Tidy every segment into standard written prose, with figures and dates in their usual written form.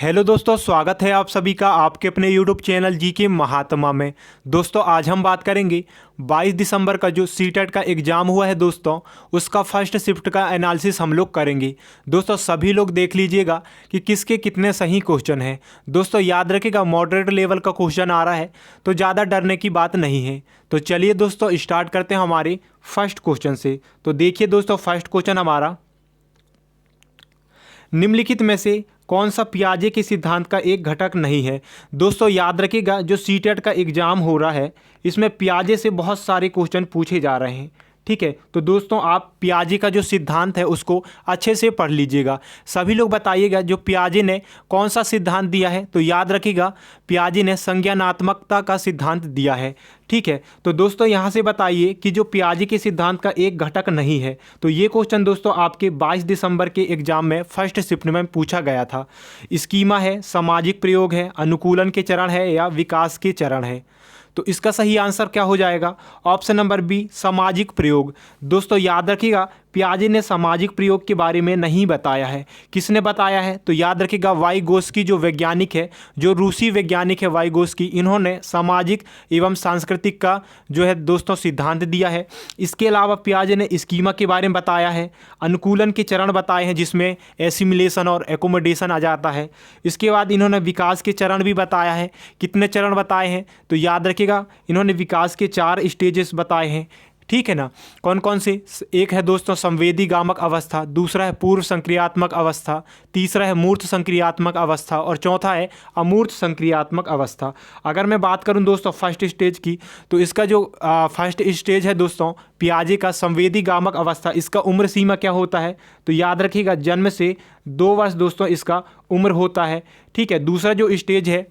Hello दोस्तों, स्वागत है आप सभी का आपके अपने यूट्यूब चैनल जी के महात्मा में। दोस्तों आज हम बात करेंगे 22 दिसंबर का जो सीटेट का एग्ज़ाम हुआ है दोस्तों, उसका फर्स्ट शिफ्ट का एनालिसिस हम लोग करेंगे। दोस्तों सभी लोग देख लीजिएगा कि किसके कितने सही क्वेश्चन हैं। दोस्तों याद रखिएगा मॉडरेट लेवल का क्वेश्चन आ रहा है तो ज़्यादा डरने की बात नहीं है। तो चलिए दोस्तों स्टार्ट करते हैं हमारे फर्स्ट क्वेश्चन से। तो देखिए दोस्तों फर्स्ट क्वेश्चन हमारा, निम्नलिखित में से कौन सा पियाजे के सिद्धांत का एक घटक नहीं है। दोस्तों याद रखिएगा जो सीटेट का एग्ज़ाम हो रहा है इसमें पियाजे से बहुत सारे क्वेश्चन पूछे जा रहे हैं। ठीक है, तो दोस्तों आप पियाजे का जो सिद्धांत है उसको अच्छे से पढ़ लीजिएगा। सभी लोग बताइएगा जो पियाजे ने कौन सा सिद्धांत दिया है। तो याद रखिएगा पियाजे ने संज्ञानात्मकता का सिद्धांत दिया है। ठीक है, तो दोस्तों यहाँ से बताइए कि जो पियाजे के सिद्धांत का एक घटक नहीं है। तो ये क्वेश्चन दोस्तों आपके 22 दिसंबर के एग्जाम में फर्स्ट शिफ्ट में पूछा गया था। स्कीमा है, सामाजिक प्रयोग है, अनुकूलन के चरण है या विकास के चरण है। तो इसका सही आंसर क्या हो जाएगा? ऑप्शन नंबर बी, सामाजिक प्रयोग। दोस्तों याद रखिएगा पियाजे ने सामाजिक प्रयोग के बारे में नहीं बताया है। किसने बताया है? तो याद रखिएगा वाइगोस्की जो वैज्ञानिक है, जो रूसी वैज्ञानिक है वाइगोस्की, इन्होंने सामाजिक एवं सांस्कृतिक का जो है दोस्तों सिद्धांत दिया है। इसके अलावा पियाजे ने स्कीमा के बारे में बताया है, अनुकूलन के चरण बताए हैं जिसमें एसिमिलेशन और एकोमोडेशन आ जाता है। इसके बाद इन्होंने विकास के चरण भी बताया है। कितने चरण बताए हैं? तो याद रखिएगा इन्होंने विकास के 4 स्टेजेस बताए हैं। ठीक है ना, कौन कौन से? एक है दोस्तों संवेदी गामक अवस्था, दूसरा है पूर्व संक्रियात्मक अवस्था, तीसरा है मूर्त संक्रियात्मक अवस्था और चौथा है अमूर्त संक्रियात्मक अवस्था। अगर मैं बात करूं दोस्तों फर्स्ट स्टेज की, तो इसका जो फर्स्ट स्टेज है दोस्तों पियाजे का संवेदी गामक अवस्था, इसका उम्र सीमा क्या होता है? तो याद रखिएगा जन्म से 2 वर्ष दोस्तों इसका उम्र होता है। ठीक है, दूसरा जो स्टेज है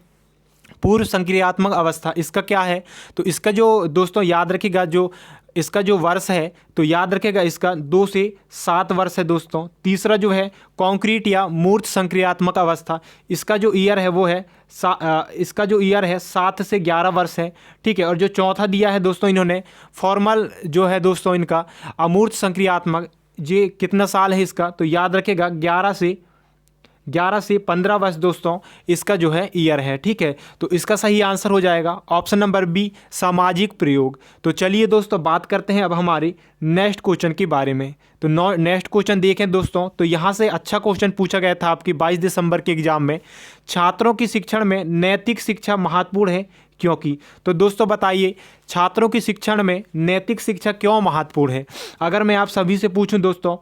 पूर्व संक्रियात्मक अवस्था, इसका क्या है? तो इसका जो दोस्तों याद रखिएगा जो इसका जो वर्ष है तो याद रखेगा इसका 2 से 7 वर्ष है दोस्तों। तीसरा जो है कॉन्क्रीट या मूर्त संक्रियात्मक अवस्था, इसका जो ईयर है वो है इसका जो ईयर है 7 से 11 वर्ष है। ठीक है, और जो चौथा दिया है दोस्तों इन्होंने फॉर्मल जो है दोस्तों इनका अमूर्त संक्रियात्मक, ये कितना साल है इसका? तो याद रखेगा 11 से 15 वर्ष दोस्तों इसका जो है ईयर है। ठीक है, तो इसका सही आंसर हो जाएगा ऑप्शन नंबर बी, सामाजिक प्रयोग। तो चलिए दोस्तों बात करते हैं अब हमारे नेक्स्ट क्वेश्चन के बारे में। तो नेक्स्ट क्वेश्चन देखें दोस्तों, तो यहाँ से अच्छा क्वेश्चन पूछा गया था आपकी 22 दिसंबर के एग्जाम में, छात्रों की शिक्षण में नैतिक शिक्षा महत्वपूर्ण है क्योंकि। तो दोस्तों बताइए छात्रों की शिक्षण में नैतिक शिक्षा क्यों महत्वपूर्ण है? अगर मैं आप सभी से पूछूं दोस्तों,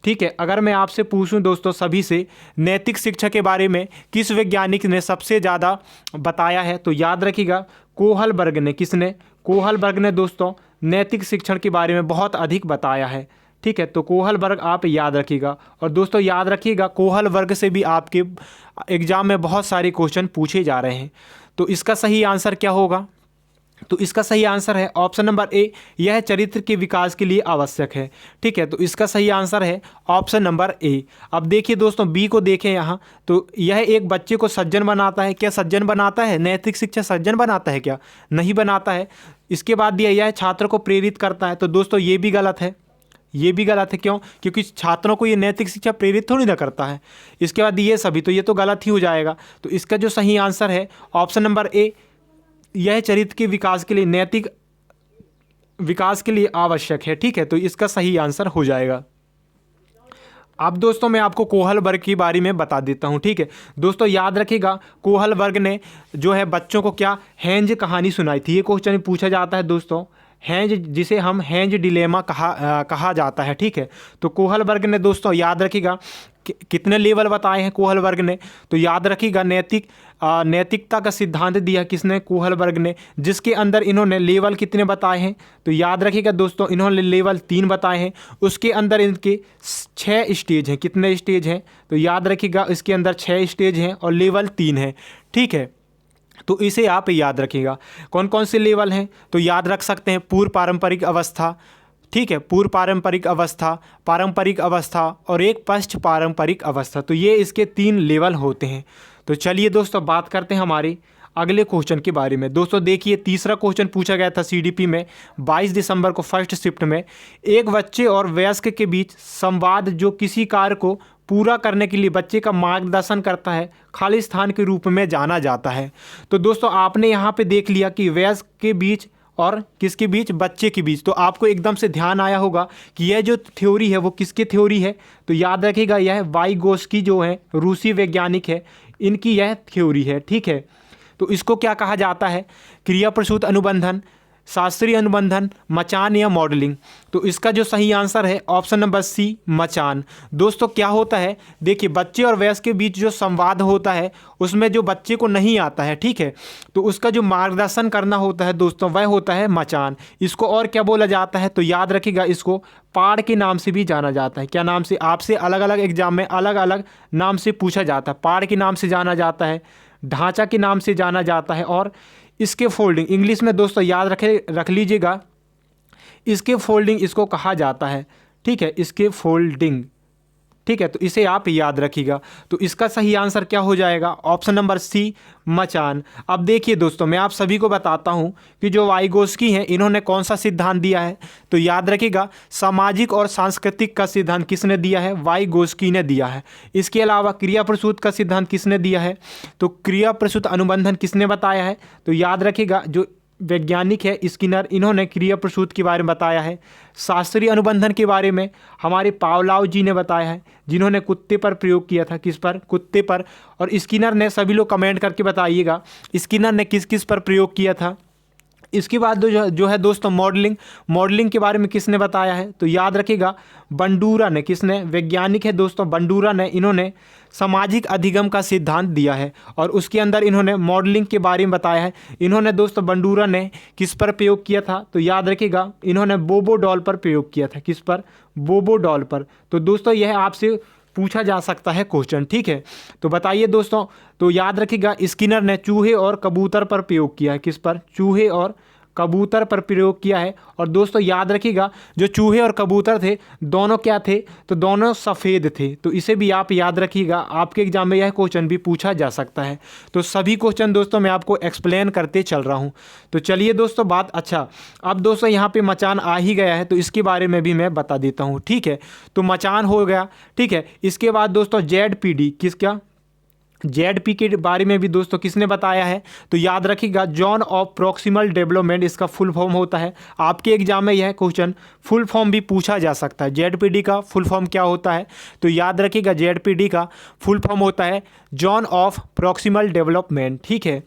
ठीक है, अगर मैं आपसे पूछूं दोस्तों सभी से नैतिक शिक्षा के बारे में किस वैज्ञानिक ने सबसे ज़्यादा बताया है? तो याद रखिएगा कोहलबर्ग ने। किसने? कोहलबर्ग ने दोस्तों नैतिक शिक्षण के बारे में बहुत अधिक बताया है। ठीक है, तो कोहलबर्ग आप याद रखिएगा। और दोस्तों याद रखिएगा कोहलबर्ग से भी आपके एग्जाम में बहुत सारे क्वेश्चन पूछे जा रहे हैं। तो इसका सही आंसर क्या होगा? तो इसका सही आंसर है ऑप्शन नंबर ए, यह चरित्र के विकास के लिए आवश्यक है। ठीक है, तो इसका सही आंसर है ऑप्शन नंबर ए। अब देखिए दोस्तों बी को देखें यहाँ, तो यह एक बच्चे को सज्जन बनाता है। क्या सज्जन बनाता है? नैतिक शिक्षा सज्जन बनाता है क्या? नहीं बनाता है। इसके बाद दिया यह छात्र को प्रेरित करता है। तो दोस्तों ये भी गलत है, ये भी गलत है। क्यों? क्योंकि छात्रों को ये नैतिक शिक्षा प्रेरित थोड़ी ना करता है। इसके बाद ये सभी, तो ये तो गलत ही हो जाएगा। तो इसका जो सही आंसर है ऑप्शन नंबर ए, यह चरित्र के विकास के लिए नैतिक विकास के लिए आवश्यक है। ठीक है, तो इसका सही आंसर हो जाएगा। अब दोस्तों मैं आपको कोहलबर्ग के बारे में बता देता हूं। ठीक है दोस्तों, याद रखिएगा कोहलबर्ग ने जो है बच्चों को क्या हेंज कहानी सुनाई थी। ये क्वेश्चन पूछा जाता है दोस्तों, हेंज, जिसे हम हेंज डिलेमा कहा जाता है। ठीक है, तो कोहलबर्ग ने दोस्तों याद रखिएगा कितने लेवल बताए हैं कोहलबर्ग ने? तो याद रखिएगा नैतिकता का सिद्धांत दिया किसने? कोहलबर्ग ने, जिसके अंदर इन्होंने लेवल कितने बताए हैं? तो याद रखिएगा दोस्तों इन्होंने लेवल 3 बताए हैं। उसके अंदर इनके 6 स्टेज हैं। कितने स्टेज हैं? तो याद रखिएगा इसके अंदर 6 स्टेज हैं और लेवल 3 है। ठीक है, तो इसे आप याद रखिएगा। कौन कौन से लेवल हैं? तो याद रख सकते हैं पूर्व पारंपरिक अवस्था, ठीक है, पूर्व पारंपरिक अवस्था और एक पश्च पारंपरिक अवस्था। तो ये इसके 3 लेवल होते हैं। तो चलिए दोस्तों बात करते हैं हमारे अगले क्वेश्चन के बारे में। दोस्तों देखिए तीसरा क्वेश्चन पूछा गया था सीडीपी में 22 दिसंबर को फर्स्ट शिफ्ट में, एक बच्चे और वयस्क के बीच संवाद जो किसी कार्य को पूरा करने के लिए बच्चे का मार्गदर्शन करता है, खालिस्तान के रूप में जाना जाता है। तो दोस्तों आपने यहाँ पे देख लिया कि वयस्क के बीच और किसके बीच, बच्चे के बीच। तो आपको एकदम से ध्यान आया होगा कि यह जो थ्योरी है वो किसकी थ्योरी है, तो याद रखिएगा यह वाइगोस्की जो है रूसी वैज्ञानिक है, इनकी यह थ्योरी है। ठीक है, तो इसको क्या कहा जाता है, क्रिया प्रसूत अनुबंधन, शास्त्रीय अनुबंधन, मचान या मॉडलिंग। तो इसका जो सही आंसर है ऑप्शन नंबर सी, मचान। दोस्तों क्या होता है, देखिए बच्चे और वयस्क के बीच जो संवाद होता है उसमें जो बच्चे को नहीं आता है, ठीक है, तो उसका जो मार्गदर्शन करना होता है दोस्तों वह होता है मचान। इसको और क्या बोला जाता है, तो याद रखिएगा इसको पाड़ के नाम से भी जाना जाता है। क्या नाम से, आपसे अलग अलग एग्जाम में अलग अलग नाम से पूछा जाता है। पाड़ के नाम से जाना जाता है, ढांचा के नाम से जाना जाता है, और इसके फोल्डिंग, इंग्लिश में दोस्तों याद रख लीजिएगा, इसके फोल्डिंग इसको कहा जाता है। ठीक है, इसके फोल्डिंग, ठीक है, तो इसे आप याद रखिएगा। तो इसका सही आंसर क्या हो जाएगा, ऑप्शन नंबर सी, मचान। अब देखिए दोस्तों मैं आप सभी को बताता हूं कि जो वाइगोस्की हैं इन्होंने कौन सा सिद्धांत दिया है, तो याद रखिएगा सामाजिक और सांस्कृतिक का सिद्धांत किसने दिया है, वाइगोस्की ने दिया है। इसके अलावा क्रिया प्रसूत का सिद्धांत किसने दिया है, तो क्रिया प्रसूत अनुबंधन किसने बताया है, तो याद रखिएगा जो वैज्ञानिक है स्किनर, इन्होंने क्रिया प्रसूत के बारे में बताया है। शास्त्रीय अनुबंधन के बारे में हमारे पावलाव जी ने बताया है, जिन्होंने कुत्ते पर प्रयोग किया था, किस पर, कुत्ते पर। और स्किनर ने, सभी लोग कमेंट करके बताइएगा स्किनर ने किस किस पर प्रयोग किया था। इसके बाद जो है दोस्तों मॉडलिंग के बारे में किसने बताया है, तो याद रखिएगा बंडूरा ने, किसने, वैज्ञानिक है दोस्तों बंडूरा ने, इन्होंने सामाजिक अधिगम का सिद्धांत दिया है और उसके अंदर इन्होंने मॉडलिंग के बारे में बताया है। इन्होंने दोस्तों बंडूरा ने किस पर प्रयोग किया था, तो याद रखिएगा इन्होंने बोबो डॉल पर प्रयोग किया था। किस पर, बोबो डॉल पर। तो दोस्तों यह आपसे पूछा जा सकता है क्वेश्चन, ठीक है। तो बताइए दोस्तों, तो याद रखिएगा स्किनर ने चूहे और कबूतर पर प्रयोग किया है। किस पर, चूहे और कबूतर पर प्रयोग किया है। और दोस्तों याद रखिएगा जो चूहे और कबूतर थे दोनों क्या थे, तो दोनों सफ़ेद थे। तो इसे भी आप याद रखिएगा, आपके एग्जाम में यह क्वेश्चन भी पूछा जा सकता है। तो सभी क्वेश्चन दोस्तों मैं आपको एक्सप्लेन करते चल रहा हूँ। तो चलिए दोस्तों बात, अच्छा अब दोस्तों यहाँ पे मचान आ ही गया है तो इसके बारे में भी मैं बता देता हूँ, ठीक है। तो मचान हो गया, ठीक है। इसके बाद दोस्तों ZPD, किसका, ZP के बारे में भी दोस्तों किसने बताया है, तो याद रखिएगा जॉन ऑफ प्रॉक्सिमल डेवलपमेंट, इसका फुल फॉर्म होता है। आपके एग्जाम में यह क्वेश्चन फुल फॉर्म भी पूछा जा सकता है। ZPD का फुल फॉर्म क्या होता है, तो याद रखिएगा ZPD का फुल फॉर्म होता है जॉन ऑफ प्रॉक्सिमल डेवलपमेंट, ठीक है,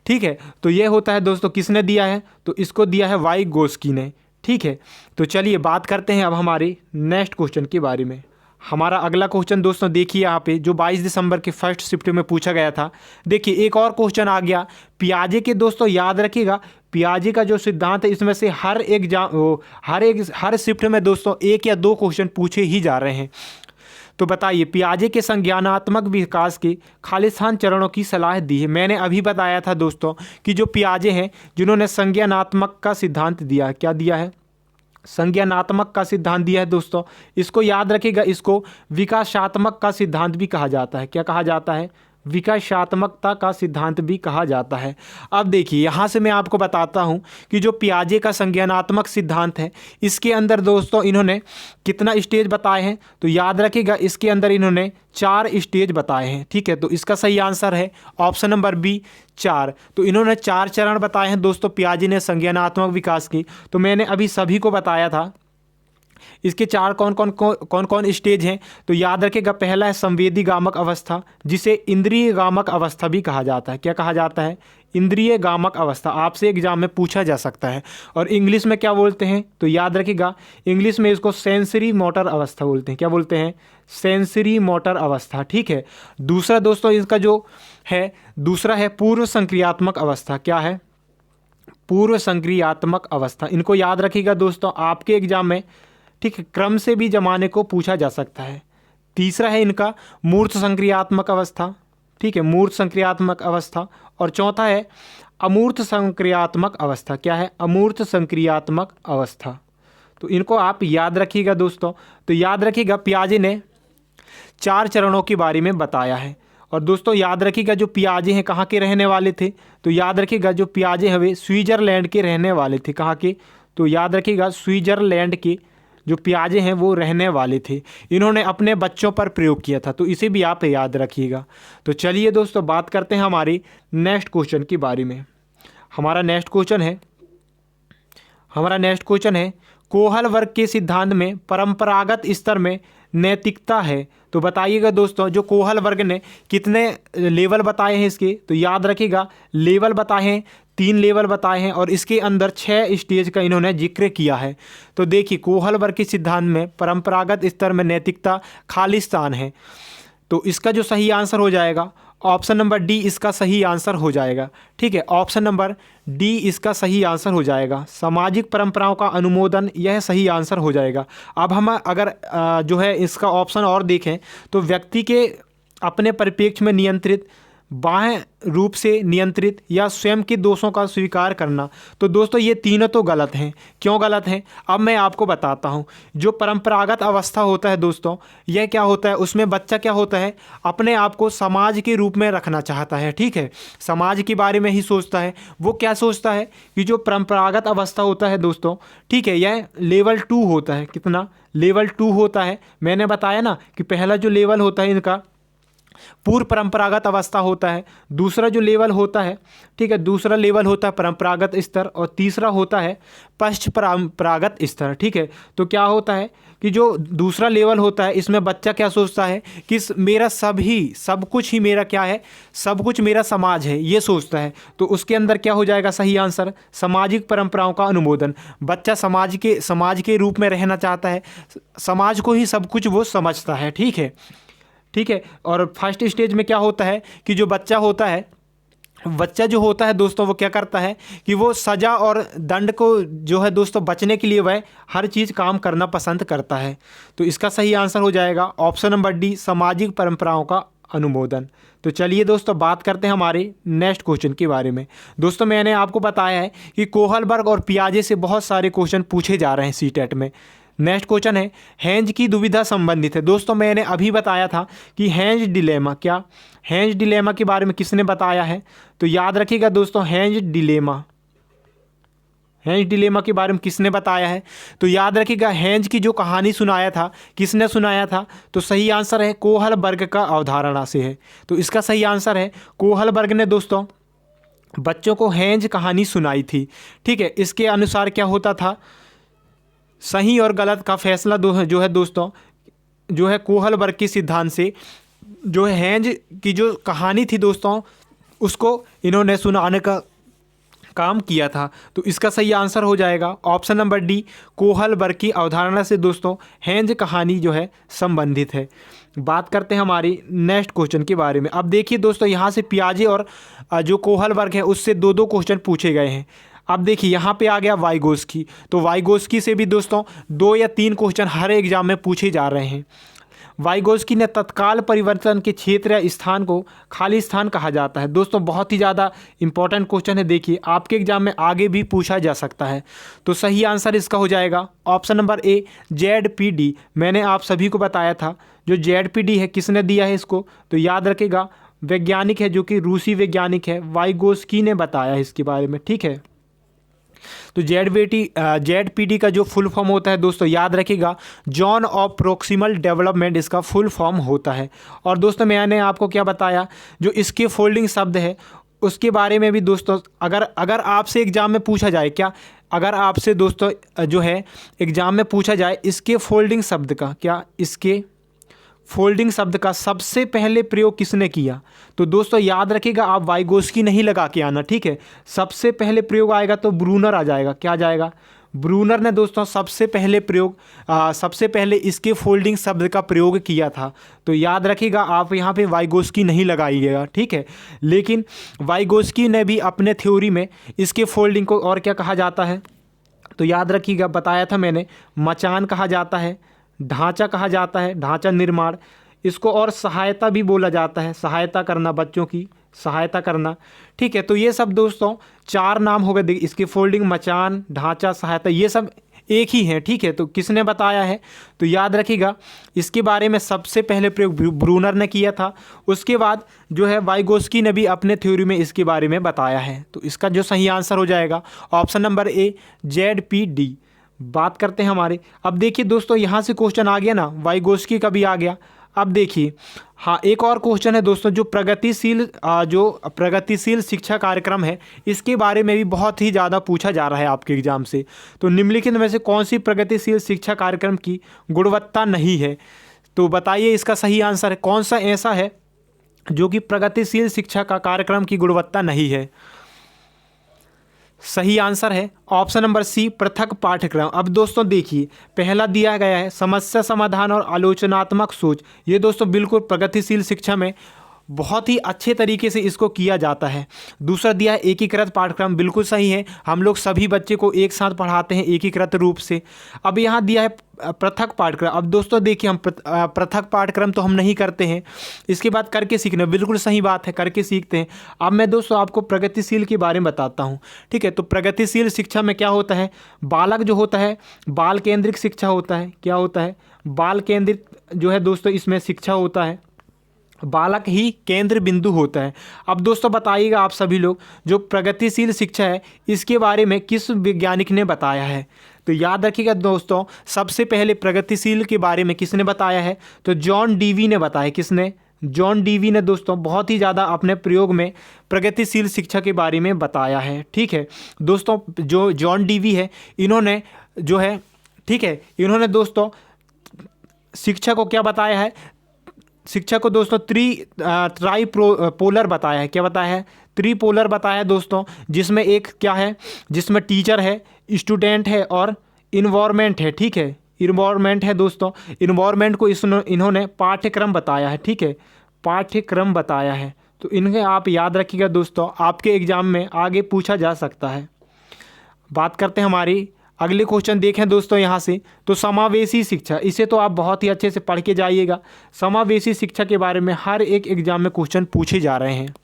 ठीक है। तो यह होता है दोस्तों किसने दिया है, तो इसको दिया है वाइगोस्की ने, ठीक है। तो चलिए बात करते हैं अब हमारे नेक्स्ट क्वेश्चन के बारे में। हमारा अगला क्वेश्चन दोस्तों देखिए यहाँ पे जो 22 दिसंबर के फर्स्ट शिफ्ट में पूछा गया था। देखिए एक और क्वेश्चन आ गया पियाजे के। दोस्तों याद रखिएगा पियाजे का जो सिद्धांत है इसमें से हर शिफ्ट में दोस्तों 1 या 2 क्वेश्चन पूछे ही जा रहे हैं। तो बताइए पियाजे के संज्ञानात्मक विकास के खालिस्तान चरणों की सलाह दी है। मैंने अभी बताया था दोस्तों कि जो पियाजे हैं जिन्होंने संज्ञानात्मक का सिद्धांत दिया, क्या दिया है, संज्ञानात्मक का सिद्धांत दिया है दोस्तों। इसको याद रखिएगा, इसको विकासात्मक का सिद्धांत भी कहा जाता है। क्या कहा जाता है, विकासात्मकता का सिद्धांत भी कहा जाता है। अब देखिए यहाँ से मैं आपको बताता हूँ कि जो पियाजे का संज्ञानात्मक सिद्धांत है इसके अंदर दोस्तों इन्होंने कितना स्टेज बताए हैं, तो याद रखिएगा इसके अंदर इन्होंने 4 स्टेज बताए हैं, ठीक है। तो इसका सही आंसर है ऑप्शन नंबर बी, 4। तो इन्होंने 4 चरण बताए हैं दोस्तों पियाजे ने संज्ञानात्मक विकास की। तो मैंने अभी सभी को बताया था इसके 4 कौन कौन स्टेज हैं। तो याद रखिएगा पहला है संवेदी गामक अवस्था, जिसे इंद्रिय गामक अवस्था भी कहा जाता है। क्या कहा जाता है, इंद्रिय गामक अवस्था। आपसे एग्जाम में पूछा जा सकता है। और इंग्लिश में क्या बोलते हैं, तो याद रखिएगा इंग्लिश में इसको सेंसरी मोटर अवस्था बोलते हैं। क्या बोलते हैं, सेंसरी मोटर अवस्था, ठीक है। दूसरा दोस्तों इसका जो है, दूसरा है पूर्व संक्रियात्मक अवस्था। क्या है, पूर्व संक्रियात्मक अवस्था। इनको याद रखिएगा दोस्तों आपके एग्जाम में, ठीक है, क्रम से भी जमाने को पूछा जा सकता है। तीसरा है इनका मूर्त संक्रियात्मक अवस्था, ठीक है, मूर्त संक्रियात्मक अवस्था। और चौथा है अमूर्त संक्रियात्मक अवस्था। क्या है, अमूर्त संक्रियात्मक अवस्था। तो इनको आप याद रखिएगा दोस्तों। तो याद रखिएगा पियाजे ने 4 चरणों के बारे में बताया है। और दोस्तों याद रखिएगा जो पियाजे हैं कहाँ के रहने वाले थे, तो याद रखिएगा जो पियाजे हवे स्विट्जरलैंड के रहने वाले थे। कहाँ के, तो याद रखिएगा स्विट्जरलैंड के जो पियाजे हैं वो रहने वाले थे, इन्होंने अपने बच्चों पर प्रयोग किया था। तो इसे भी आप याद रखिएगा। तो चलिए दोस्तों बात करते हैं हमारी नेक्स्ट क्वेश्चन के बारे में। हमारा नेक्स्ट क्वेश्चन है कोहल वर्ग के सिद्धांत में परंपरागत स्तर में नैतिकता है। तो बताइएगा दोस्तों, जो कोहल वर्ग ने कितने लेवल बताए हैं इसके, तो याद रखिएगा लेवल बताए हैं, 3 लेवल बताए हैं और इसके अंदर 6 स्टेज का इन्होंने जिक्र किया है। तो देखिए कोहल वर्ग के सिद्धांत में परंपरागत स्तर में नैतिकता खाली स्थान है। तो इसका जो सही आंसर हो जाएगा ऑप्शन नंबर डी इसका सही आंसर हो जाएगा। ठीक है, ऑप्शन नंबर डी इसका सही आंसर हो जाएगा। सामाजिक परंपराओं का अनुमोदन, यह सही आंसर हो जाएगा। अब हम अगर जो है इसका ऑप्शन और देखें तो व्यक्ति के अपने परिप्रेक्ष्य में नियंत्रित, बाह्य रूप से नियंत्रित या स्वयं के दोषों का स्वीकार करना। तो दोस्तों ये तीनों तो गलत हैं। क्यों गलत हैं, अब मैं आपको बताता हूँ। जो परंपरागत अवस्था होता है दोस्तों, यह क्या होता है, उसमें बच्चा क्या होता है, अपने आप को समाज के रूप में रखना चाहता है। ठीक है, समाज के बारे में ही सोचता है। वो क्या सोचता है कि जो परंपरागत अवस्था होता है दोस्तों, ठीक है, यह लेवल 2 होता है। कितना, लेवल 2 होता है। मैंने बताया ना कि पहला जो लेवल होता है इनका पूर्व परंपरागत अवस्था होता है, दूसरा जो लेवल होता है, ठीक है, दूसरा लेवल होता है परंपरागत स्तर और तीसरा होता है पश्च परंपरागत स्तर। ठीक है, तो क्या होता है कि जो दूसरा लेवल होता है इसमें बच्चा क्या सोचता है कि मेरा सब कुछ ही मेरा क्या है, सब कुछ मेरा समाज है, ये सोचता है। तो उसके अंदर क्या हो जाएगा सही आंसर, सामाजिक परंपराओं का अनुमोदन। बच्चा समाज के रूप में रहना चाहता है, समाज को ही सब कुछ वो समझता है। ठीक है, और फर्स्ट स्टेज में क्या होता है कि जो बच्चा जो होता है दोस्तों, वो क्या करता है कि वो सज़ा और दंड को जो है दोस्तों बचने के लिए वह हर चीज़ काम करना पसंद करता है। तो इसका सही आंसर हो जाएगा ऑप्शन नंबर डी, सामाजिक परंपराओं का अनुमोदन। तो चलिए दोस्तों बात करते हैं हमारे नेक्स्ट क्वेश्चन के बारे में। दोस्तों मैंने आपको बताया है कि कोहल वर्ग और पियाजे से बहुत सारे क्वेश्चन पूछे जा रहे हैं सीटेट में। नेक्स्ट क्वेश्चन है हेंज की दुविधा संबंधित है। दोस्तों मैंने अभी बताया था कि हेंज डिलेमा के बारे में किसने बताया है, तो याद रखिएगा दोस्तों हेंज डिलेमा के बारे में किसने बताया है, तो याद रखिएगा हेंज की जो कहानी सुनाया था किसने सुनाया था, तो सही आंसर है कोहल वर्ग का अवधारणा से है। तो इसका सही आंसर है कोहल वर्ग ने दोस्तों बच्चों को हेंज कहानी सुनाई थी। ठीक है, इसके अनुसार क्या होता था, सही और गलत का फैसला जो है दोस्तों जो है कोहल वर्ग के सिद्धांत से जो है हेंज की जो कहानी थी दोस्तों उसको इन्होंने सुनाने का काम किया था। तो इसका सही आंसर हो जाएगा ऑप्शन नंबर डी, कोहल वर्ग की अवधारणा से दोस्तों हेंज कहानी जो है संबंधित है। बात करते हैं हमारी नेक्स्ट क्वेश्चन के बारे में। अब देखिए दोस्तों यहाँ से पियाजे और जो कोहल वर्ग है उससे 2 क्वेश्चन पूछे गए हैं। अब देखिए यहाँ पे आ गया वाइगोस्की, तो वाइगोस्की से भी दोस्तों 2 या 3 क्वेश्चन हर एग्जाम में पूछे जा रहे हैं। वाइगोस्की ने तत्काल परिवर्तन के क्षेत्र या स्थान को खाली स्थान कहा जाता है। दोस्तों बहुत ही ज़्यादा इंपॉर्टेंट क्वेश्चन है, देखिए आपके एग्जाम में आगे भी पूछा जा सकता है। तो सही आंसर इसका हो जाएगा ऑप्शन नंबर ए, ZPD। मैंने आप सभी को बताया था जो ZPD है किसने दिया है इसको, तो याद रखेगा वैज्ञानिक है जो कि रूसी वैज्ञानिक है, वाइगोस्की ने बताया है इसके बारे में। ठीक है, तो ZPD का जो फुल फॉर्म होता है दोस्तों याद रखिएगा जॉन ऑफ प्रोक्सिमल डेवलपमेंट इसका फुल फॉर्म होता है। और दोस्तों मैंने आपको क्या बताया, जो इसके फोल्डिंग शब्द है उसके बारे में भी दोस्तों अगर आपसे एग्जाम में पूछा जाए, क्या अगर आपसे दोस्तों जो है एग्जाम में पूछा जाए इसके फोल्डिंग शब्द का, क्या इसके फोल्डिंग शब्द का सबसे पहले प्रयोग किसने किया, तो दोस्तों याद रखिएगा आप वाइगोस्की नहीं लगा के आना। ठीक है, सबसे पहले प्रयोग आएगा तो ब्रूनर आ जाएगा। क्या आ जाएगा, ब्रूनर ने दोस्तों सबसे पहले इसके फोल्डिंग शब्द का प्रयोग किया था। तो याद रखिएगा आप यहाँ पे वाइगोस्की नहीं लगाइएगा। ठीक है, लेकिन वाइगोस्की ने भी अपने थ्योरी में इसके फोल्डिंग को और क्या कहा जाता है, तो याद रखिएगा बताया था मैंने मचान कहा जाता है, ढांचा कहा जाता है, ढांचा निर्माण, इसको और सहायता भी बोला जाता है, सहायता करना, बच्चों की सहायता करना। ठीक है, तो ये सब दोस्तों 4 नाम हो गए। देखिए इसकी फोल्डिंग, मचान, ढांचा, सहायता, ये सब एक ही है। ठीक है, तो किसने बताया है, तो याद रखिएगा इसके बारे में सबसे पहले प्रयोग ब्रूनर ने किया था, उसके बाद जो है वाइगोस्की ने भी अपने थ्योरी में इसके बारे में बताया है। तो इसका जो सही आंसर हो जाएगा ऑप्शन नंबर ए, ZPD, बात करते हैं हमारे, अब देखिए दोस्तों यहाँ से क्वेश्चन आ गया ना, वाइगोस्की का भी आ गया। अब देखिए हाँ, एक और क्वेश्चन है दोस्तों, जो प्रगतिशील शिक्षा कार्यक्रम है, इसके बारे में भी बहुत ही ज़्यादा पूछा जा रहा है आपके एग्जाम से। तो निम्नलिखित में से कौन सी प्रगतिशील शिक्षा कार्यक्रम की गुणवत्ता नहीं है? तो बताइए इसका सही आंसर है, कौन सा ऐसा है जो कि प्रगतिशील शिक्षा का कार्यक्रम की गुणवत्ता नहीं है? सही आंसर है ऑप्शन नंबर सी, पृथक पाठ्यक्रम। अब दोस्तों देखिए, पहला दिया गया है समस्या समाधान और आलोचनात्मक सोच। ये दोस्तों बिल्कुल प्रगतिशील शिक्षा में बहुत ही अच्छे तरीके से इसको किया जाता है। दूसरा दिया है एकीकृत पाठ्यक्रम, बिल्कुल सही है, हम लोग सभी बच्चे को एक साथ पढ़ाते हैं एकीकृत रूप से। अब यहाँ दिया है पृथक पाठ्यक्रम। अब दोस्तों देखिए, हम पृथक पाठ्यक्रम तो हम नहीं करते हैं, इसके बाद करके सीखना, बिल्कुल सही बात है, करके सीखते हैं। अब मैं दोस्तों आपको प्रगतिशील के बारे में बताता हूँ, ठीक है। तो प्रगतिशील शिक्षा में क्या होता है, बालक जो होता है बाल केंद्रित शिक्षा होता है। क्या होता है? बाल केंद्रित जो है दोस्तों, इसमें शिक्षा होता है, बालक ही केंद्र बिंदु होता है। अब दोस्तों बताइएगा आप सभी लोग, जो प्रगतिशील शिक्षा है इसके बारे में किस वैज्ञानिक ने बताया है? तो याद रखिएगा दोस्तों, सबसे पहले प्रगतिशील के बारे में किसने बताया है? तो जॉन डीवी ने बताया। किसने? जॉन डीवी ने दोस्तों बहुत ही ज़्यादा अपने प्रयोग में प्रगतिशील शिक्षा के बारे में बताया है, ठीक है दोस्तों। जो जॉन डीवी है, इन्होंने जो है, ठीक है, इन्होंने दोस्तों शिक्षा को क्या बताया है? शिक्षा को दोस्तों ट्राइपोलर बताया है। क्या बताया है? ट्रिपोलर बताया है दोस्तों, जिसमें एक क्या है, जिसमें टीचर है, स्टूडेंट है और इन्वायरमेंट है, ठीक है, इन्वायरमेंट है दोस्तों। इन्वायरमेंट को इन्होंने पाठ्यक्रम बताया है, ठीक है, पाठ्यक्रम बताया है। तो इन्हें आप याद रखिएगा दोस्तों, आपके एग्जाम में आगे पूछा जा सकता है। बात करते हैं हमारी अगले क्वेश्चन, देखें दोस्तों यहाँ से, तो समावेशी शिक्षा, इसे तो आप बहुत ही अच्छे से पढ़ के जाइएगा। समावेशी शिक्षा के बारे में हर एक एग्जाम में क्वेश्चन पूछे जा रहे हैं।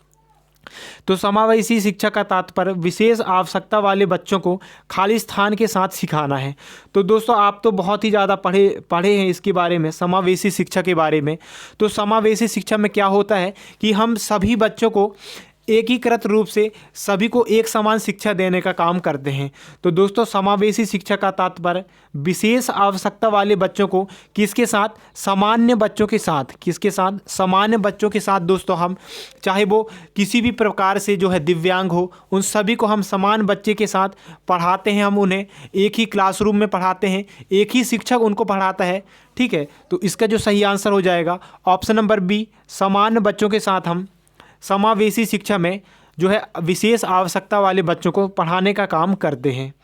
तो समावेशी शिक्षा का तात्पर्य विशेष आवश्यकता वाले बच्चों को खाली स्थान के साथ सिखाना है। तो दोस्तों आप तो बहुत ही ज़्यादा पढ़े हैं इसके बारे में, समावेशी शिक्षा के बारे में। तो समावेशी शिक्षा में क्या होता है कि हम सभी बच्चों को एकीकृत रूप से सभी को एक समान शिक्षा देने का काम करते हैं। तो दोस्तों समावेशी शिक्षा का तात्पर्य विशेष आवश्यकता वाले बच्चों को किसके साथ? सामान्य बच्चों के साथ। किसके साथ? सामान्य बच्चों के साथ दोस्तों, हम चाहे वो किसी भी प्रकार से जो है दिव्यांग हो, उन सभी को हम समान बच्चे के साथ पढ़ाते हैं। हम उन्हें एक ही क्लासरूम में पढ़ाते हैं, एक ही शिक्षक उनको पढ़ाता है, ठीक है। तो इसका जो सही आंसर हो जाएगा ऑप्शन नंबर बी, सामान्य बच्चों के साथ हम समावेशी शिक्षा में जो है विशेष आवश्यकता वाले बच्चों को पढ़ाने का काम करते हैं।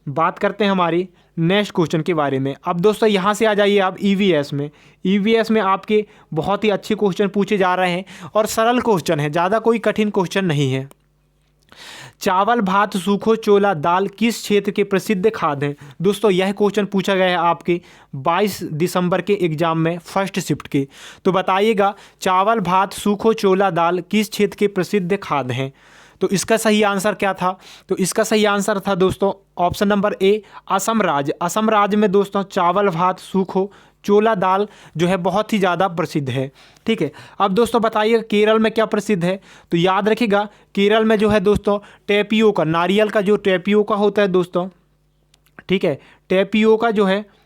बात करते हैं हमारी नेक्स्ट क्वेश्चन के बारे में। अब दोस्तों यहाँ से आ जाइए आप ईवीएस में। ईवीएस में आपके बहुत ही अच्छे क्वेश्चन पूछे जा रहे हैं और सरल क्वेश्चन है, ज़्यादा कोई कठिन क्वेश्चन नहीं है। चावल भात सूखो चोला दाल किस क्षेत्र के प्रसिद्ध खाद्य हैं? दोस्तों यह क्वेश्चन पूछा गया है आपके 22 दिसंबर के एग्जाम में फर्स्ट शिफ्ट के। तो बताइएगा चावल भात सूखो चोला दाल किस क्षेत्र के प्रसिद्ध खाद्य हैं? तो इसका सही आंसर क्या था? तो इसका सही आंसर था दोस्तों ऑप्शन नंबर ए, असम राज्य। असम राज्य में दोस्तों चावल भात सूखो चोला दाल जो है बहुत ही ज़्यादा प्रसिद्ध है, ठीक है। अब दोस्तों बताइए केरल में क्या प्रसिद्ध है? तो याद रखिएगा केरल में जो है दोस्तों टेपियोका, नारियल का जो टेपियोका होता है दोस्तों, ठीक है, टेपियोका जो है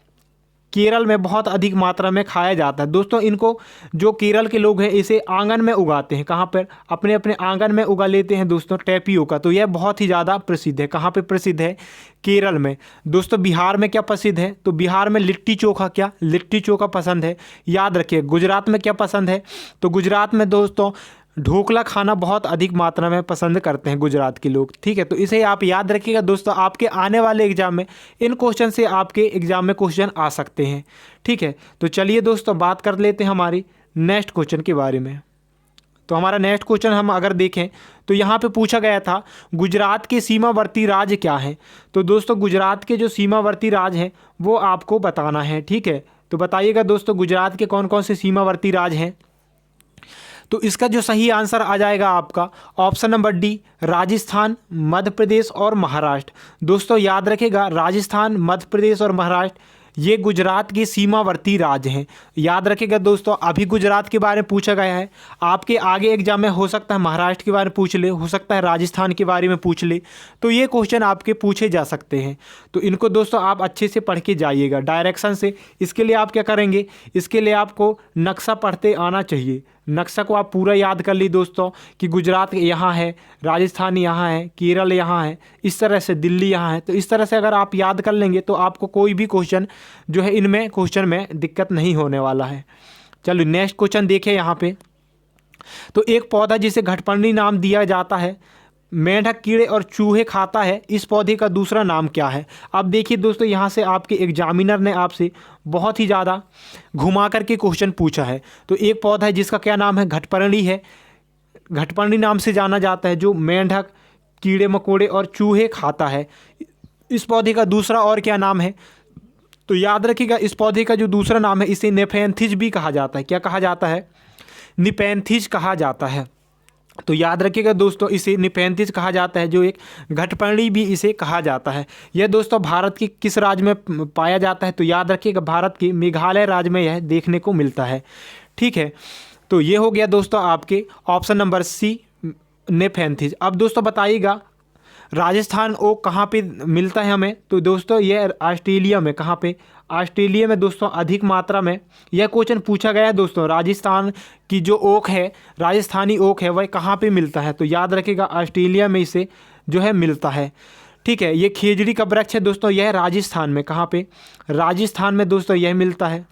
केरल में बहुत अधिक मात्रा में खाया जाता है दोस्तों। इनको जो केरल के लोग हैं इसे आंगन में उगाते हैं। कहाँ पर? अपने अपने आंगन में उगा लेते हैं दोस्तों टेपियोका। तो यह बहुत ही ज़्यादा प्रसिद्ध है। कहाँ पे प्रसिद्ध है? केरल में। दोस्तों बिहार में क्या प्रसिद्ध है? तो बिहार में लिट्टी चोखा, क्या लिट्टी चोखा पसंद है, याद रखिए। गुजरात में क्या पसंद है? तो गुजरात में दोस्तों ढोकला खाना बहुत अधिक मात्रा में पसंद करते हैं गुजरात के लोग, ठीक है। तो इसे आप याद रखिएगा दोस्तों, आपके आने वाले एग्जाम में इन क्वेश्चन से आपके एग्जाम में क्वेश्चन आ सकते हैं, ठीक है। तो चलिए दोस्तों बात कर लेते हैं हमारी नेक्स्ट क्वेश्चन के बारे में। तो हमारा नेक्स्ट क्वेश्चन हम अगर देखें तो यहाँ पे पूछा गया था गुजरात के सीमावर्ती राज्य क्या है? तो दोस्तों गुजरात के जो सीमावर्ती राज्य हैं वो आपको बताना है, ठीक है। तो बताइएगा दोस्तों गुजरात के कौन कौन से सीमावर्ती राज्य हैं? तो इसका जो सही आंसर आ जाएगा आपका option number D, Rajasthan, Madhya Pradesh और महाराष्ट्र। दोस्तों याद रखेगा राजस्थान, मध्य प्रदेश और महाराष्ट्र ये गुजरात के सीमावर्ती राज्य हैं। याद रखिएगा दोस्तों, अभी गुजरात के बारे में पूछा गया है। आपके आगे एग्जाम में हो सकता है महाराष्ट्र के बारे में पूछ ले, हो सकता है राजस्थान के बारे में पूछ ले, तो ये क्वेश्चन आपके पूछे जा सकते हैं। तो इनको दोस्तों आप अच्छे से पढ़ के जाइएगा डायरेक्शन से। इसके लिए आप क्या करेंगे, इसके लिए आपको नक्शा पढ़ते आना चाहिए। नक्शा को आप पूरा याद कर ली दोस्तों कि गुजरात यहाँ है, राजस्थान यहाँ है, केरल यहाँ है, इस तरह से दिल्ली यहाँ है। तो इस तरह से अगर आप याद कर लेंगे तो आपको कोई भी क्वेश्चन जो है इनमें क्वेश्चन में दिक्कत नहीं होने वाला है। चलो नेक्स्ट क्वेश्चन देखिए यहाँ पे। तो एक पौधा जिसे घटपर्णी नाम दिया जाता है, मेंढक कीड़े और चूहे खाता है, इस पौधे का दूसरा नाम क्या है। अब देखिए दोस्तों, यहाँ से आपके एग्जामिनर ने आपसे बहुत ही ज़्यादा घुमा करके क्वेश्चन पूछा है। तो एक पौधा है जिसका क्या नाम है, घटपर्णी है, घटपर्णी नाम से जाना जाता है, जो मेंढक कीड़े मकोड़े और चूहे खाता है। इस पौधे का दूसरा और क्या नाम है, तो याद रखिएगा इस पौधे का जो दूसरा नाम है इसे नेफेंथिस भी कहा जाता है। क्या कहा जाता है, निपेंथिस कहा जाता है। तो याद रखिएगा दोस्तों, इसे निपेंथिस कहा जाता है, जो एक घटपर्णी भी इसे कहा जाता है। यह दोस्तों भारत के किस राज्य में पाया जाता है, तो याद रखिएगा भारत के मेघालय राज्य में यह देखने को मिलता है। ठीक है, तो ये हो गया दोस्तों आपके ऑप्शन नंबर सी, नेफेंथिस। अब दोस्तों बताइएगा राजस्थान ओक कहाँ पे मिलता है हमें, तो दोस्तों यह ऑस्ट्रेलिया में। कहाँ पे, ऑस्ट्रेलिया में दोस्तों अधिक मात्रा में यह क्वेश्चन पूछा गया है दोस्तों। राजस्थान की जो ओक है, राजस्थानी ओक है, वह कहाँ पे मिलता है, तो याद रखिएगा ऑस्ट्रेलिया में इसे जो है मिलता है। ठीक है, ये खेजड़ी का वृक्ष है दोस्तों, यह राजस्थान में। कहाँ पे, राजस्थान में दोस्तों यह मिलता है।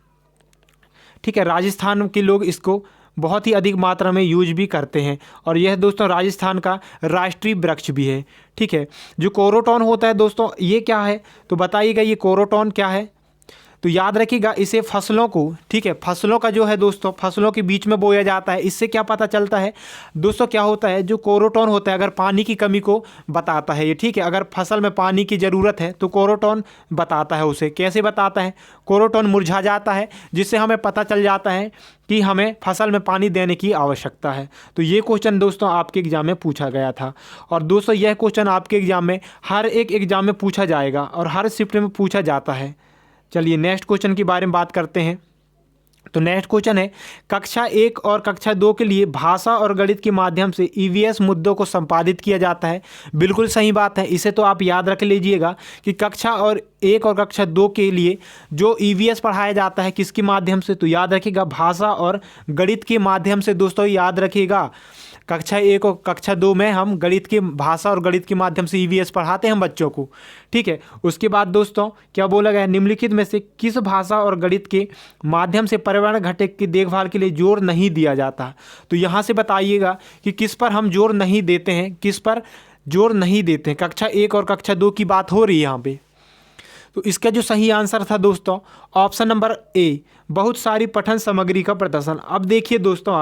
ठीक है, राजस्थान के लोग इसको बहुत ही अधिक मात्रा में यूज भी करते हैं, और यह दोस्तों राजस्थान का राष्ट्रीय वृक्ष भी है। ठीक है, जो कोरोटॉन होता है दोस्तों, ये क्या है, तो बताइएगा ये कोरोटॉन क्या है। तो याद रखिएगा इसे फसलों को, ठीक है, फसलों का जो है दोस्तों, फसलों के बीच में बोया जाता है। इससे क्या पता चलता है दोस्तों, क्या होता है, जो कोरोटॉन होता है अगर पानी की कमी को बताता है ये। ठीक है, अगर फसल में पानी की ज़रूरत है तो कोरोटॉन बताता है उसे। कैसे बताता है, कोरोटॉन मुरझा जाता है, जिससे हमें पता चल जाता है कि हमें फसल में पानी देने की आवश्यकता है। तो ये क्वेश्चन दोस्तों आपके एग्जाम में पूछा गया था। और दोस्तों यह क्वेश्चन आपके एग्जाम में हर एक एग्जाम में पूछा जाएगा और हर शिफ्ट में पूछा जाता है। चलिए नेक्स्ट क्वेश्चन के बारे में बात करते हैं। तो नेक्स्ट क्वेश्चन है, कक्षा 1 और कक्षा 2 के लिए भाषा और गणित के माध्यम से ईवीएस मुद्दों को संपादित किया जाता है। बिल्कुल सही बात है, इसे तो आप याद रख लीजिएगा कि कक्षा 1 और कक्षा 2 के लिए जो ईवीएस पढ़ाया जाता है किसके माध्यम से, तो याद रखिएगा भाषा और गणित के माध्यम से। दोस्तों याद रखिएगा कक्षा 1 और कक्षा 2 में हम गणित के, भाषा और गणित के माध्यम से ईवीएस पढ़ाते हैं हम बच्चों को। ठीक है, उसके बाद दोस्तों क्या बोला गया है, निम्नलिखित में से किस भाषा और गणित के माध्यम से पर्यावरण घटक की देखभाल के लिए जोर नहीं दिया जाता। तो यहाँ से बताइएगा कि किस पर हम जोर नहीं देते हैं, किस पर जोर नहीं देते हैं। कक्षा 1 और कक्षा 2 की बात हो रही है यहाँ पे। तो इसका जो सही आंसर था दोस्तों ऑप्शन नंबर ए, बहुत सारी पठन सामग्री का प्रदर्शन। अब देखिए दोस्तों,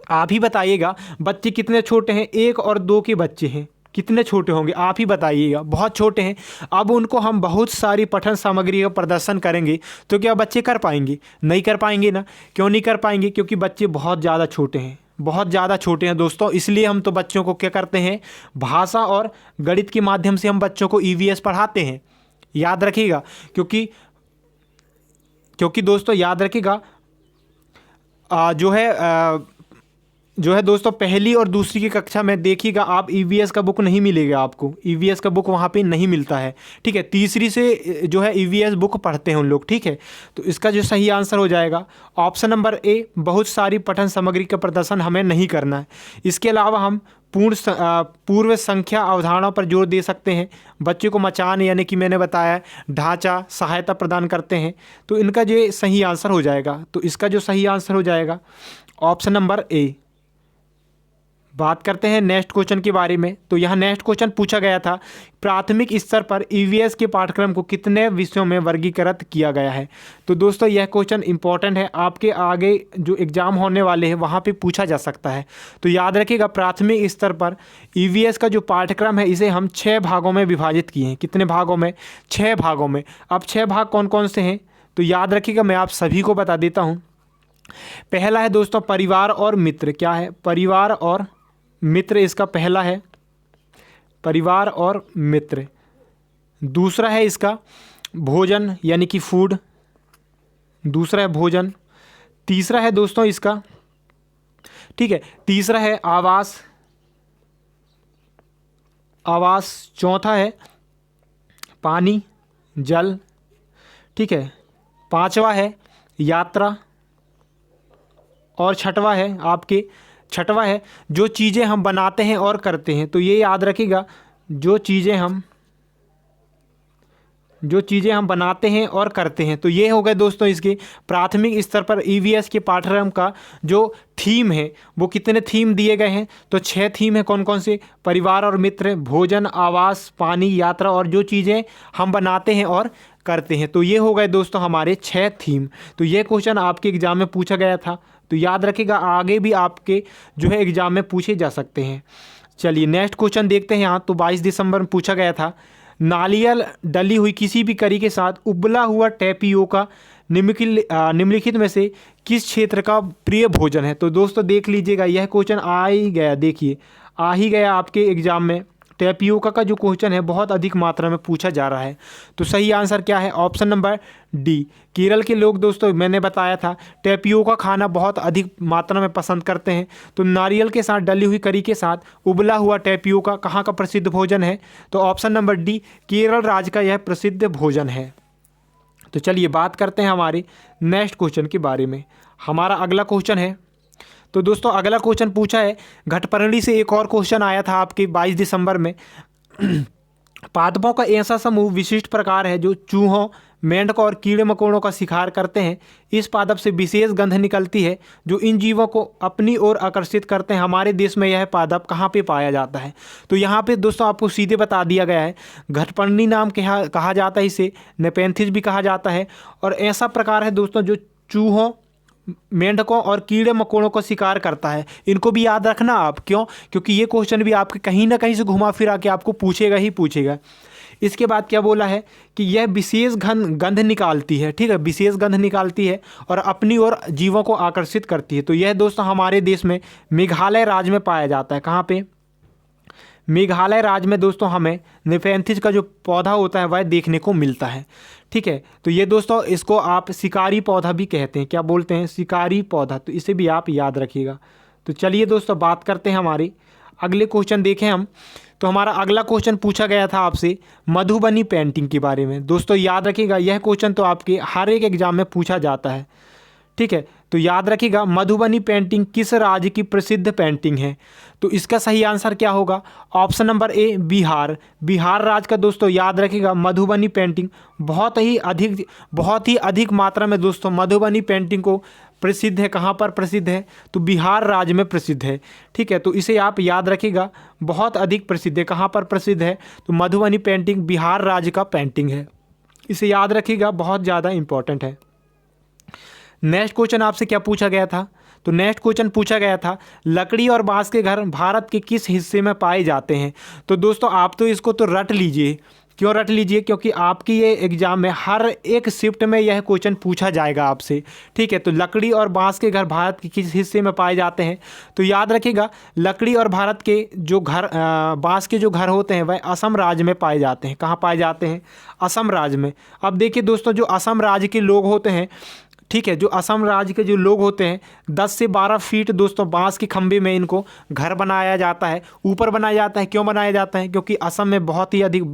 आप ही बताइएगा बच्चे कितने छोटे हैं, 1 और 2 के बच्चे हैं, कितने छोटे होंगे आप ही बताइएगा, बहुत छोटे हैं। अब उनको हम बहुत सारी पठन सामग्री का प्रदर्शन करेंगे तो क्या बच्चे कर पाएंगे, नहीं कर पाएंगे ना। क्यों नहीं कर पाएंगे, क्योंकि बच्चे बहुत ज़्यादा छोटे हैं, बहुत ज़्यादा छोटे हैं दोस्तों। इसलिए हम तो बच्चों को क्या करते हैं, भाषा और गणित के माध्यम से हम बच्चों को ईवीएस पढ़ाते हैं। याद रखिएगा, क्योंकि दोस्तों याद रखिएगा जो है दोस्तों पहली और दूसरी की कक्षा में देखिएगा आप ईवीएस का बुक नहीं मिलेगा आपको, ईवीएस का बुक वहाँ पे नहीं मिलता है। ठीक है, तीसरी से जो है ईवीएस बुक पढ़ते हैं उन लोग। ठीक है, तो इसका जो सही आंसर हो जाएगा ऑप्शन नंबर ए, बहुत सारी पठन सामग्री का प्रदर्शन हमें नहीं करना है। इसके अलावा हम पूर्व संख्या अवधारणाओं पर जोर दे सकते हैं। बच्चे को मचान यानी कि मैंने बताया ढांचा सहायता प्रदान करते हैं। तो इनका जो सही आंसर हो जाएगा, तो इसका जो सही आंसर हो जाएगा ऑप्शन नंबर ए। बात करते हैं नेक्स्ट क्वेश्चन के बारे में। तो यहाँ नेक्स्ट क्वेश्चन पूछा गया था, प्राथमिक स्तर पर ईवीएस के पाठ्यक्रम को कितने विषयों में वर्गीकृत किया गया है। तो दोस्तों यह क्वेश्चन इंपॉर्टेंट है, आपके आगे जो एग्ज़ाम होने वाले हैं वहाँ पे पूछा जा सकता है। तो याद रखिएगा प्राथमिक स्तर पर ईवीएस का जो पाठ्यक्रम है इसे हम 6 भागों में विभाजित किए हैं। कितने भागों में, 6 भागों में। अब 6 भाग कौन कौन से हैं, तो याद रखिएगा मैं आप सभी को बता देता हूँ। पहला है दोस्तों परिवार और मित्र। क्या है, परिवार और मित्र, इसका पहला है परिवार और मित्र। दूसरा है इसका भोजन यानी कि फूड, दूसरा है भोजन, तीसरा है दोस्तों इसका, ठीक है, तीसरा है आवास, आवास, चौथा है पानी, जल, ठीक है, पांचवा है यात्रा, और छठवा है जो चीज़ें हम बनाते हैं और करते हैं। तो ये याद रखिएगा, जो चीज़ें हम बनाते हैं और करते हैं। तो ये हो गए दोस्तों इसके प्राथमिक स्तर पर ईवीएस के पाठ्यक्रम का जो थीम है। वो कितने थीम दिए गए हैं? तो 6 थीम है। कौन कौन से? परिवार और मित्र, भोजन, आवास, पानी, यात्रा और जो चीज़ें हम बनाते हैं और करते हैं। तो ये हो गए दोस्तों हमारे 6 थीम। तो ये क्वेश्चन आपके एग्जाम में पूछा गया था, तो याद रखिएगा आगे भी आपके जो है एग्जाम में पूछे जा सकते हैं। चलिए नेक्स्ट क्वेश्चन देखते हैं। यहाँ तो 22 दिसंबर में पूछा गया था, नारियल डली हुई किसी भी करी के साथ उबला हुआ टैपियोका निम्नलिखित में से किस क्षेत्र का प्रिय भोजन है? तो दोस्तों देख लीजिएगा, यह क्वेश्चन आ ही गया, देखिए आ ही गया आपके एग्जाम में। टैपियोका का जो क्वेश्चन है बहुत अधिक मात्रा में पूछा जा रहा है। तो सही आंसर क्या है? Option number D. केरल के लोग दोस्तों, मैंने बताया था, टैपियोका खाना बहुत अधिक मात्रा में पसंद करते हैं। तो नारियल के साथ डली हुई करी के साथ उबला हुआ टैपियोका कहाँ का प्रसिद्ध भोजन है? तो ऑप्शन नंबर डी, केरल राज्य का यह प्रसिद्ध भोजन है। तो चलिए बात करते हैं हमारे नेक्स्ट क्वेश्चन के बारे में। हमारा अगला क्वेश्चन है, तो दोस्तों अगला क्वेश्चन पूछा है, घटपर्णी से एक और क्वेश्चन आया था आपके 22 दिसंबर में। पादपों का ऐसा समूह विशिष्ट प्रकार है जो चूहों, मेंढकों और कीड़े मकोड़ों का शिकार करते हैं। इस पादप से विशेष गंध निकलती है जो इन जीवों को अपनी ओर आकर्षित करते हैं। हमारे देश में यह पादप कहाँ पे पाया जाता है? तो यहाँ पे दोस्तों आपको सीधे बता दिया गया है, घटपर्णी नाम कहा जाता है, इसे नेपेंथिस भी कहा जाता है। और ऐसा प्रकार है दोस्तों जो चूहों, मेंढकों और कीड़े मकोड़ों को शिकार करता है। इनको भी याद रखना आप, क्यों? क्योंकि ये क्वेश्चन भी आपके कहीं ना कहीं से घुमा फिरा के आपको पूछेगा ही पूछेगा। इसके बाद क्या बोला है कि यह विशेष गंध निकालती है, ठीक है, विशेष गंध निकालती है और अपनी ओर जीवों को आकर्षित करती है। तो यह दोस्तों हमारे देश में मेघालय राज्य में पाया जाता है। कहाँ पे? मेघालय राज्य में दोस्तों हमें नेपेंथिस का जो पौधा होता है वह देखने को मिलता है, ठीक है। तो ये दोस्तों इसको आप शिकारी पौधा भी कहते हैं। क्या बोलते हैं? शिकारी पौधा। तो इसे भी आप याद रखिएगा। तो चलिए दोस्तों बात करते हैं हमारी अगले क्वेश्चन देखें हम। तो हमारा अगला क्वेश्चन पूछा गया था आपसे मधुबनी पेंटिंग के बारे में। दोस्तों याद रखिएगा, यह क्वेश्चन तो आपके हर एक एग्जाम में पूछा जाता है, ठीक है। तो याद रखिएगा मधुबनी पेंटिंग किस राज्य की प्रसिद्ध पेंटिंग है? तो इसका सही आंसर क्या होगा? Option number A, Bihar. Bihar राज्य का दोस्तों याद रखिएगा मधुबनी पेंटिंग बहुत ही अधिक मात्रा में दोस्तों मधुबनी पेंटिंग को प्रसिद्ध है। कहाँ पर प्रसिद्ध है? तो बिहार राज्य में प्रसिद्ध है, ठीक है। तो इसे आप याद रखिएगा, बहुत अधिक प्रसिद्ध है। कहाँ पर प्रसिद्ध है? तो मधुबनी पेंटिंग बिहार राज्य का पेंटिंग है। इसे याद रखिएगा, बहुत ज़्यादा इंपॉर्टेंट है। नेक्स्ट क्वेश्चन आपसे क्या पूछा गया था? तो नेक्स्ट क्वेश्चन पूछा गया था, लकड़ी और बांस के घर भारत के किस हिस्से में पाए जाते हैं? तो दोस्तों आप तो इसको तो रट लीजिए। क्यों रट लीजिए? क्योंकि आपकी ये एग्जाम में हर एक शिफ्ट में यह क्वेश्चन पूछा जाएगा आपसे, ठीक है। तो लकड़ी और बांस के घर भारत के किस हिस्से में पाए जाते हैं? तो याद रखिएगा लकड़ी और भारत के जो घर बांस के जो घर होते हैं वह असम राज्य में पाए जाते हैं। कहाँ पाए जाते हैं? असम राज्य में। अब देखिए दोस्तों, जो असम राज्य के लोग होते हैं, ठीक है, जो असम राज्य के जो लोग होते हैं 10 से 12 फीट दोस्तों बांस के खंभे में इनको घर बनाया जाता है, ऊपर बनाया जाता है। क्यों बनाया जाता है? क्योंकि असम में बहुत ही अधिक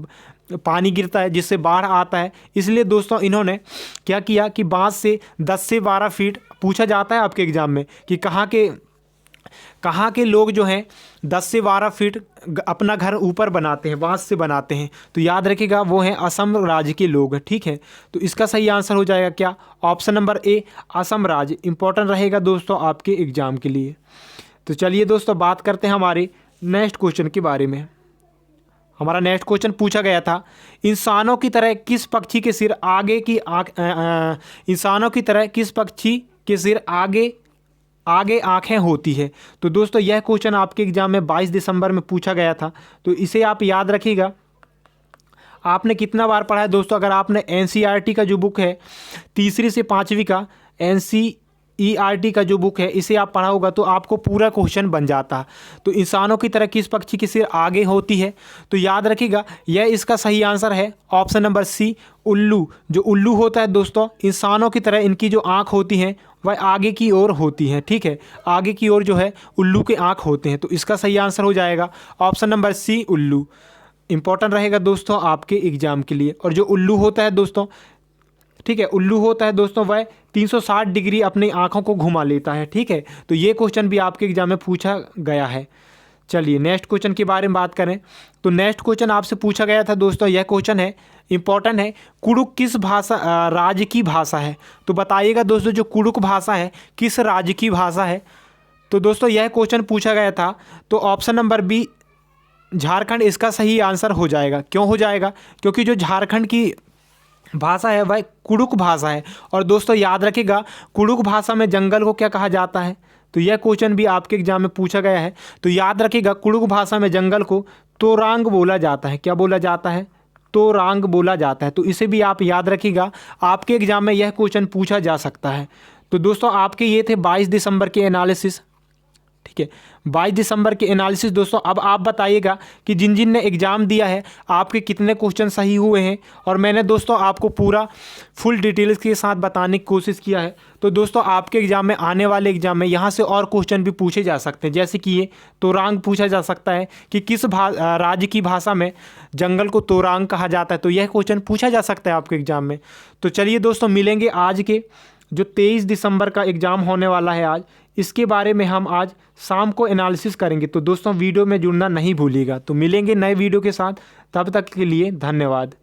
पानी गिरता है जिससे बाढ़ आता है। इसलिए दोस्तों इन्होंने क्या किया कि बांस से 10 से 12 फीट, पूछा जाता है आपके एग्जाम में कि कहाँ के लोग जो हैं 10 से 12 फीट अपना घर ऊपर बनाते हैं, बांस से बनाते हैं। तो याद रखिएगा वो हैं असम राज्य के लोग, ठीक है। तो इसका सही आंसर हो जाएगा क्या? ऑप्शन नंबर ए, असम राज्य। इंपॉर्टेंट रहेगा दोस्तों आपके एग्जाम के लिए। तो चलिए दोस्तों बात करते हैं हमारे नेक्स्ट क्वेश्चन के बारे में। हमारा नेक्स्ट क्वेश्चन पूछा गया था, इंसानों की तरह किस पक्षी के सिर आगे आंखें होती है? तो दोस्तों यह क्वेश्चन आपके एग्जाम में 22 दिसंबर में पूछा गया था। तो इसे आप याद रखिएगा। आपने कितना बार पढ़ा है दोस्तों? अगर आपने एनसीईआरटी का जो बुक है 3री से 5वीं का ERT का जो बुक है इसे आप पढ़ा होगा तो आपको पूरा क्वेश्चन बन जाता। तो इंसानों की तरह किस पक्षी की सिर आगे होती है? तो याद रखिएगा यह इसका सही आंसर है ऑप्शन नंबर सी, उल्लू। जो उल्लू होता है दोस्तों, इंसानों की तरह इनकी जो आँख होती हैं वह आगे की ओर होती हैं। ठीक है, आगे की ओर जो है उल्लू के आँख होते हैं। तो इसका सही आंसर हो जाएगा ऑप्शन नंबर सी, उल्लू। इंपॉर्टेंट रहेगा दोस्तों आपके एग्जाम के लिए। और जो उल्लू होता है दोस्तों, ठीक है, उल्लू होता है दोस्तों वह 360 डिग्री अपनी आंखों को घुमा लेता है। ठीक है, तो ये क्वेश्चन भी आपके एग्जाम में पूछा गया है। चलिए नेक्स्ट क्वेश्चन के बारे में बात करें तो नेक्स्ट क्वेश्चन आपसे पूछा गया था दोस्तों, यह क्वेश्चन है इंपॉर्टेंट है, कुड़ुक किस भाषा राज्य की भाषा है? तो बताइएगा दोस्तों जो कुड़ुक भाषा है किस राज्य की भाषा है? तो दोस्तों यह क्वेश्चन पूछा गया था, तो ऑप्शन नंबर बी झारखंड इसका सही आंसर हो जाएगा। क्यों हो जाएगा? क्योंकि जो झारखंड की भाषा है वह कुड़ुक भाषा है। और दोस्तों याद रखिएगा कुड़ुक भाषा में जंगल को क्या कहा जाता है? तो यह क्वेश्चन भी आपके एग्जाम में पूछा गया है। तो याद रखिएगा कुड़ुक भाषा में जंगल को तोरांग बोला जाता है। क्या बोला जाता है? तोरांग बोला जाता है। तो इसे भी आप याद रखिएगा, आपके एग्जाम में यह क्वेश्चन पूछा जा सकता है। तो दोस्तों आपके ये थे 22 दिसंबर के एनालिसिस। ठीक है, 22 दिसंबर के एनालिसिस। दोस्तों अब आप बताइएगा कि जिन जिन ने एग्ज़ाम दिया है आपके कितने क्वेश्चन सही हुए हैं। और मैंने दोस्तों आपको पूरा फुल डिटेल्स के साथ बताने की कोशिश किया है। तो दोस्तों आपके एग्ज़ाम में, आने वाले एग्ज़ाम में यहाँ से और क्वेश्चन भी पूछे जा सकते हैं, जैसे कि ये तोरांग पूछा जा सकता है कि किस राज्य की भाषा में जंगल को तोरांग कहा जाता है। तो यह क्वेश्चन पूछा जा सकता है आपके एग्ज़ाम में। तो चलिए दोस्तों मिलेंगे आज के जो 23 दिसंबर का एग्ज़ाम होने वाला है आज, इसके बारे में हम आज शाम को एनालिसिस करेंगे। तो दोस्तों वीडियो में जुड़ना नहीं भूलिएगा। तो मिलेंगे नए वीडियो के साथ, तब तक के लिए धन्यवाद।